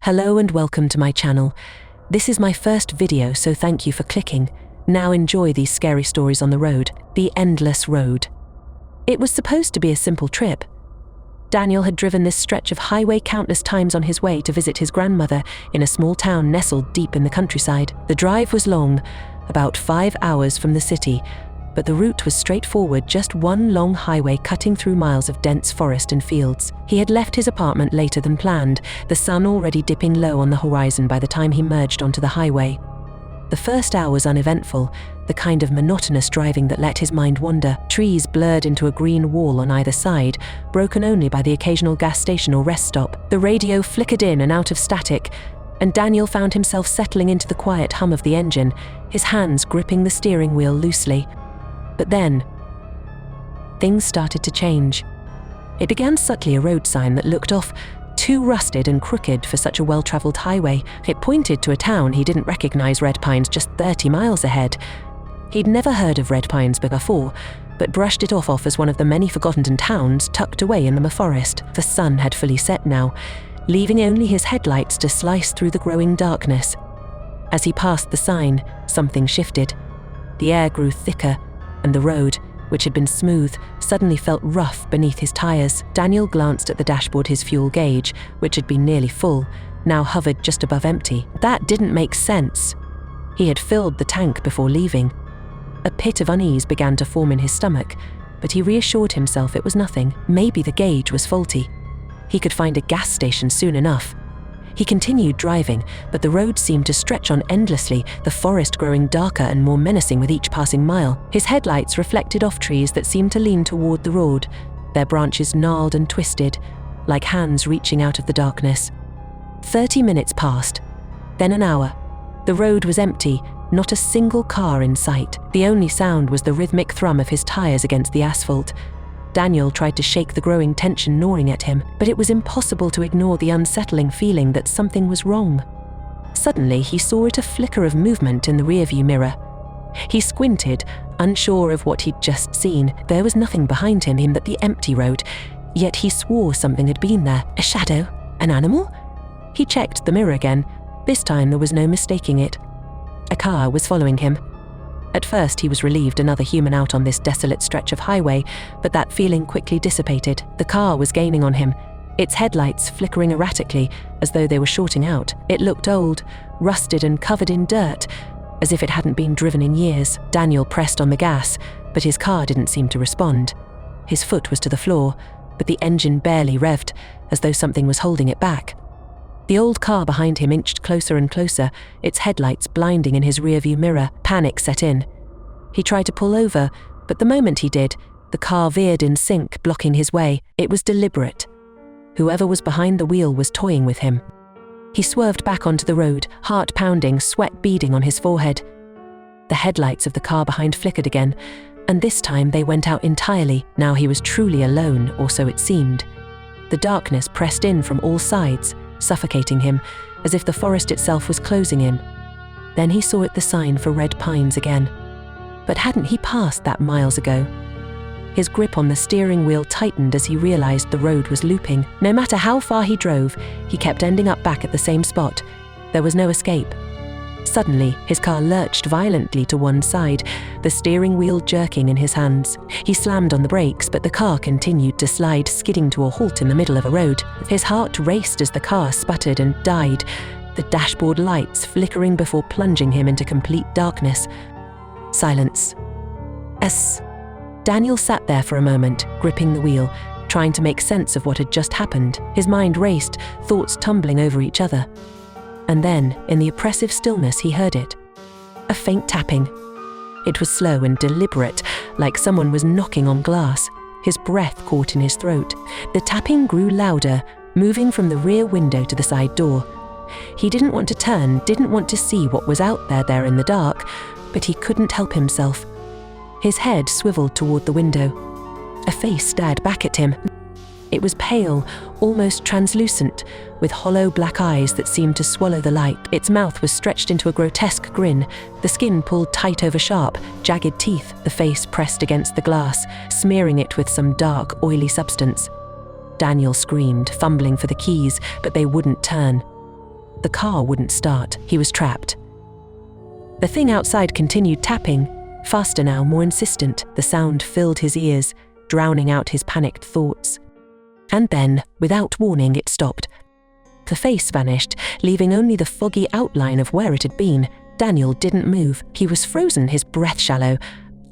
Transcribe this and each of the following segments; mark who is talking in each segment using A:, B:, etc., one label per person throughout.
A: Hello and welcome to my channel. This is my first video, so thank you for clicking. Now enjoy these scary stories on the road, the endless road. It was supposed to be a simple trip. Daniel had driven this stretch of highway countless times on his way to visit his grandmother in a small town nestled deep in the countryside. The drive was long, about 5 hours from the city, but the route was straightforward, just one long highway cutting through miles of dense forest and fields. He had left his apartment later than planned, the sun already dipping low on the horizon by the time he merged onto the highway. The first hour was uneventful, the kind of monotonous driving that let his mind wander. Trees blurred into a green wall on either side, broken only by the occasional gas station or rest stop. The radio flickered in and out of static, and Daniel found himself settling into the quiet hum of the engine, his hands gripping the steering wheel loosely. But then, things started to change. It began subtly, a road sign that looked off too rusted and crooked for such a well-traveled highway. It pointed to a town he didn't recognize, Red Pines, just 30 miles ahead. He'd never heard of Red Pines before, but brushed it off as one of the many forgotten towns tucked away in the forest. The sun had fully set now, leaving only his headlights to slice through the growing darkness. As he passed the sign, something shifted. The air grew thicker, and the road, which had been smooth, suddenly felt rough beneath his tires. Daniel glanced at the dashboard. His fuel gauge, which had been nearly full, now hovered just above empty. That didn't make sense. He had filled the tank before leaving. A pit of unease began to form in his stomach, but he reassured himself it was nothing. Maybe the gauge was faulty. He could find a gas station soon enough. He continued driving, but the road seemed to stretch on endlessly, the forest growing darker and more menacing with each passing mile. His headlights reflected off trees that seemed to lean toward the road, their branches gnarled and twisted, like hands reaching out of the darkness. 30 minutes passed, then an hour. The road was empty, not a single car in sight. The only sound was the rhythmic thrum of his tires against the asphalt. Daniel tried to shake the growing tension gnawing at him, but it was impossible to ignore the unsettling feeling that something was wrong. Suddenly, he saw a flicker of movement in the rearview mirror. He squinted, unsure of what he'd just seen. There was nothing behind him but the empty road, yet he swore something had been there. A shadow? An animal? He checked the mirror again. This time there was no mistaking it. A car was following him. At first he was relieved, another human out on this desolate stretch of highway, but that feeling quickly dissipated. The car was gaining on him, its headlights flickering erratically as though they were shorting out. It looked old, rusted and covered in dirt, as if it hadn't been driven in years. Daniel pressed on the gas, but his car didn't seem to respond. His foot was to the floor, but the engine barely revved, as though something was holding it back. The old car behind him inched closer and closer, its headlights blinding in his rearview mirror. Panic set in. He tried to pull over, but the moment he did, the car veered in sync, blocking his way. It was deliberate. Whoever was behind the wheel was toying with him. He swerved back onto the road, heart pounding, sweat beading on his forehead. The headlights of the car behind flickered again, and this time they went out entirely. Now he was truly alone, or so it seemed. The darkness pressed in from all sides, suffocating him, as if the forest itself was closing in. Then he saw the sign for Red Pines again. But hadn't he passed that miles ago? His grip on the steering wheel tightened as he realized the road was looping. No matter how far he drove, he kept ending up back at the same spot. There was no escape. Suddenly, his car lurched violently to one side, the steering wheel jerking in his hands. He slammed on the brakes, but the car continued to slide, skidding to a halt in the middle of a road. His heart raced as the car sputtered and died, the dashboard lights flickering before plunging him into complete darkness. Silence. Daniel sat there for a moment, gripping the wheel, trying to make sense of what had just happened. His mind raced, thoughts tumbling over each other. And then, in the oppressive stillness, he heard it. A faint tapping. It was slow and deliberate, like someone was knocking on glass. His breath caught in his throat. The tapping grew louder, moving from the rear window to the side door. He didn't want to turn, didn't want to see what was out there in the dark, but he couldn't help himself. His head swiveled toward the window. A face stared back at him. It was pale, almost translucent, with hollow black eyes that seemed to swallow the light. Its mouth was stretched into a grotesque grin, the skin pulled tight over sharp, jagged teeth, the face pressed against the glass, smearing it with some dark, oily substance. Daniel screamed, fumbling for the keys, but they wouldn't turn. The car wouldn't start. He was trapped. The thing outside continued tapping, faster now, more insistent. The sound filled his ears, drowning out his panicked thoughts. And then, without warning, it stopped. The face vanished, leaving only the foggy outline of where it had been. Daniel didn't move. He was frozen, his breath shallow,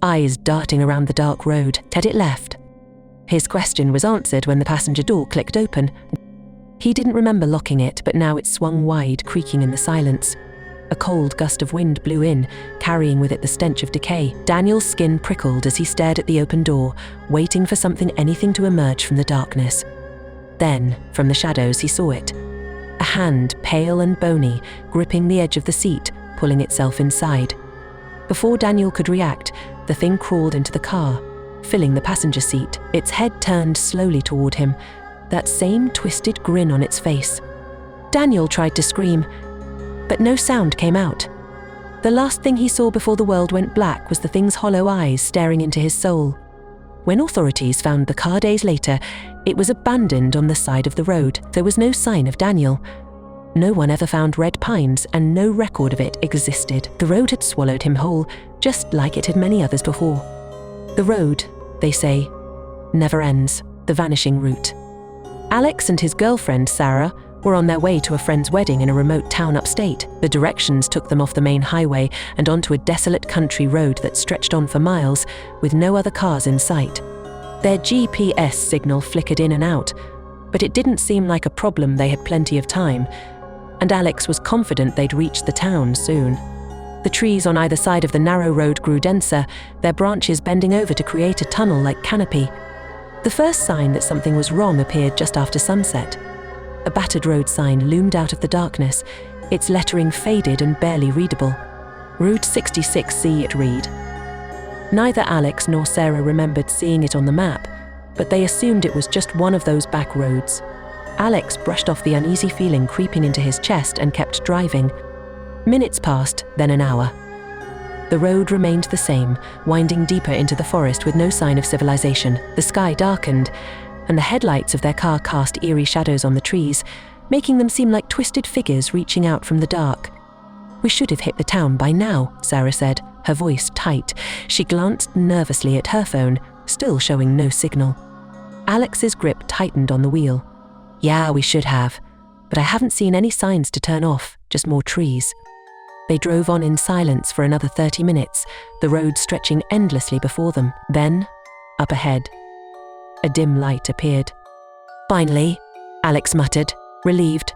A: eyes darting around the dark road. Had it left? His question was answered when the passenger door clicked open. He didn't remember locking it, but now it swung wide, creaking in the silence. A cold gust of wind blew in, carrying with it the stench of decay. Daniel's skin prickled as he stared at the open door, waiting for anything to emerge from the darkness. Then, from the shadows, he saw it. A hand, pale and bony, gripping the edge of the seat, pulling itself inside. Before Daniel could react, the thing crawled into the car, filling the passenger seat. Its head turned slowly toward him, that same twisted grin on its face. Daniel tried to scream, but no sound came out. The last thing he saw before the world went black was the thing's hollow eyes staring into his soul. When authorities found the car days later, it was abandoned on the side of the road. There was no sign of Daniel. No one ever found red pines, and no record of it existed. The road had swallowed him whole, just like it had many others before. The road, they say, never ends. The vanishing route. Alex and his girlfriend, Sarah, were on their way to a friend's wedding in a remote town upstate. The directions took them off the main highway and onto a desolate country road that stretched on for miles, with no other cars in sight. Their GPS signal flickered in and out, but it didn't seem like a problem. They had plenty of time, and Alex was confident they'd reach the town soon. The trees on either side of the narrow road grew denser, their branches bending over to create a tunnel-like canopy. The first sign that something was wrong appeared just after sunset. A battered road sign loomed out of the darkness, its lettering faded and barely readable. Route 66C it read. Neither Alex nor Sarah remembered seeing it on the map, but they assumed it was just one of those back roads. Alex brushed off the uneasy feeling creeping into his chest and kept driving. Minutes passed, then an hour. The road remained the same, winding deeper into the forest with no sign of civilization. The sky darkened, and the headlights of their car cast eerie shadows on the trees, making them seem like twisted figures reaching out from the dark. "We should have hit the town by now," Sarah said, her voice tight. She glanced nervously at her phone, still showing no signal. Alex's grip tightened on the wheel. "Yeah, we should have, but I haven't seen any signs to turn off, just more trees." They drove on in silence for another 30 minutes, the road stretching endlessly before them. Then, up ahead, a dim light appeared. "Finally," Alex muttered, relieved.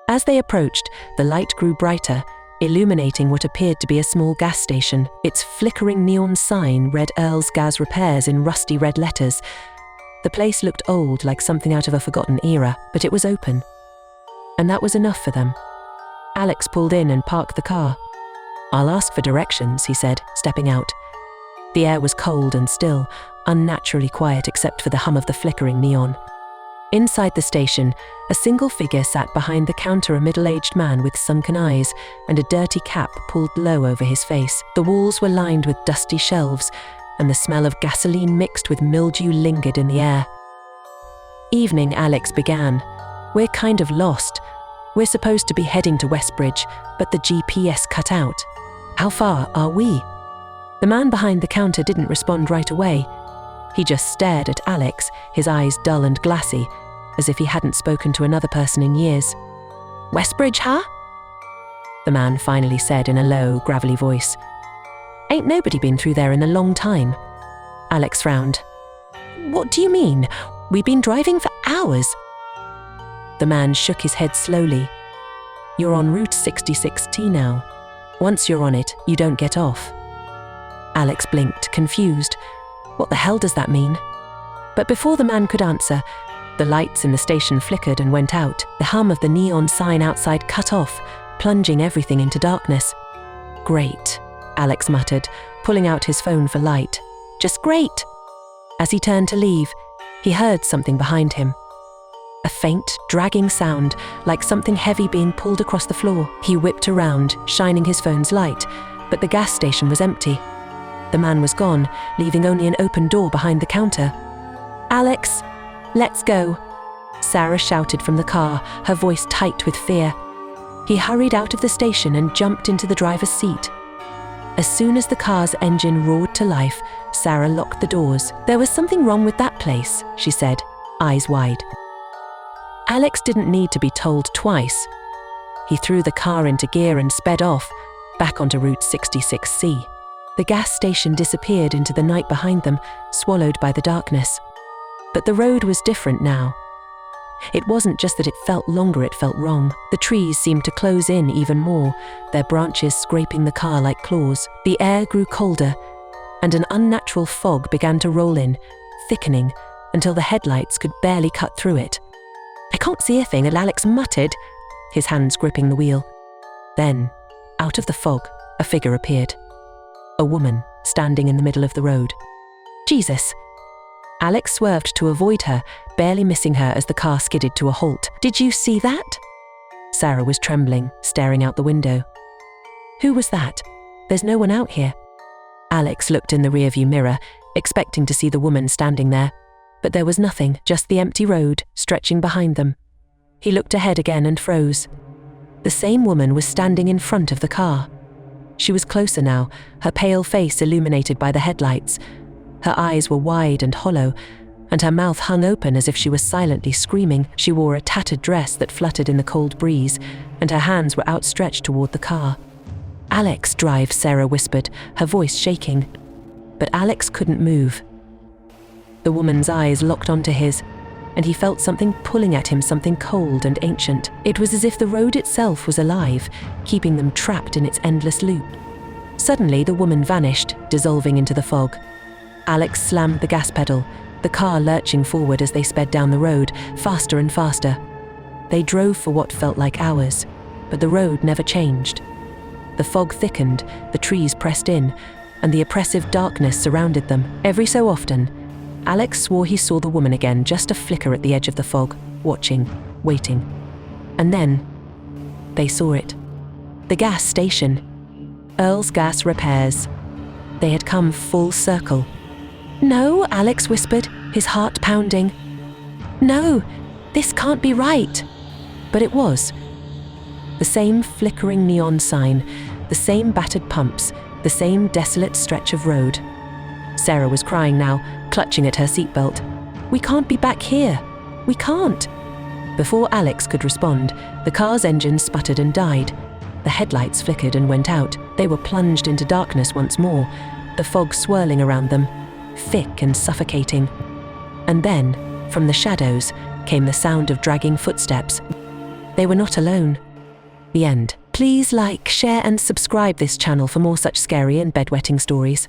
A: As they approached, the light grew brighter, illuminating what appeared to be a small gas station. Its flickering neon sign read Earl's Gas Repairs in rusty red letters. The place looked old, like something out of a forgotten era, but it was open. And that was enough for them. Alex pulled in and parked the car. "I'll ask for directions," he said, stepping out. The air was cold and still, unnaturally quiet except for the hum of the flickering neon. Inside the station, a single figure sat behind the counter, a middle-aged man with sunken eyes and a dirty cap pulled low over his face. The walls were lined with dusty shelves, and the smell of gasoline mixed with mildew lingered in the air. "Evening," Alex began. "We're kind of lost. We're supposed to be heading to Westbridge, but the GPS cut out. How far are we?" The man behind the counter didn't respond right away. He just stared at Alex, his eyes dull and glassy, as if he hadn't spoken to another person in years. "Westbridge, huh?" the man finally said in a low, gravelly voice. "Ain't nobody been through there in a long time." Alex frowned. "What do you mean? We've been driving for hours." The man shook his head slowly. "You're on Route 66T now. Once you're on it, you don't get off." Alex blinked, confused. What the hell does that mean? But before the man could answer, the lights in the station flickered and went out. The hum of the neon sign outside cut off, plunging everything into darkness. "Great," Alex muttered, pulling out his phone for light. "Just great." As he turned to leave, he heard something behind him. A faint, dragging sound, like something heavy being pulled across the floor. He whipped around, shining his phone's light, but the gas station was empty. The man was gone, leaving only an open door behind the counter. "Alex, let's go," Sarah shouted from the car, her voice tight with fear. He hurried out of the station and jumped into the driver's seat. As soon as the car's engine roared to life, Sarah locked the doors. "There was something wrong with that place," she said, eyes wide. Alex didn't need to be told twice. He threw the car into gear and sped off, back onto Route 66C. The gas station disappeared into the night behind them, swallowed by the darkness. But the road was different now. It wasn't just that it felt longer, it felt wrong. The trees seemed to close in even more, their branches scraping the car like claws. The air grew colder, and an unnatural fog began to roll in, thickening until the headlights could barely cut through it. "I can't see a thing," Alex muttered, his hands gripping the wheel. Then, out of the fog, a figure appeared. A woman, standing in the middle of the road. "Jesus!" Alex swerved to avoid her, barely missing her as the car skidded to a halt. "Did you see that?" Sarah was trembling, staring out the window. "Who was that? There's no one out here." Alex looked in the rearview mirror, expecting to see the woman standing there. But there was nothing, just the empty road, stretching behind them. He looked ahead again and froze. The same woman was standing in front of the car. She was closer now, her pale face illuminated by the headlights. Her eyes were wide and hollow, and her mouth hung open as if she was silently screaming. She wore a tattered dress that fluttered in the cold breeze, and her hands were outstretched toward the car. "Alex, drive," Sarah whispered, her voice shaking. But Alex couldn't move. The woman's eyes locked onto his, and he felt something pulling at him, something cold and ancient. It was as if the road itself was alive, keeping them trapped in its endless loop. Suddenly, the woman vanished, dissolving into the fog. Alex slammed the gas pedal, the car lurching forward as they sped down the road, faster and faster. They drove for what felt like hours, but the road never changed. The fog thickened, the trees pressed in, and the oppressive darkness surrounded them. Every so often, Alex swore he saw the woman again, just a flicker at the edge of the fog, watching, waiting. And then, they saw it. The gas station. Earl's Gas Repairs. They had come full circle. "No," Alex whispered, his heart pounding. "No, this can't be right." But it was. The same flickering neon sign, the same battered pumps, the same desolate stretch of road. Sarah was crying now, clutching at her seatbelt. "We can't be back here. We can't." Before Alex could respond, the car's engine sputtered and died. The headlights flickered and went out. They were plunged into darkness once more, the fog swirling around them, thick and suffocating. And then, from the shadows, came the sound of dragging footsteps. They were not alone. The end. Please like, share and subscribe this channel for more such scary and bedwetting stories.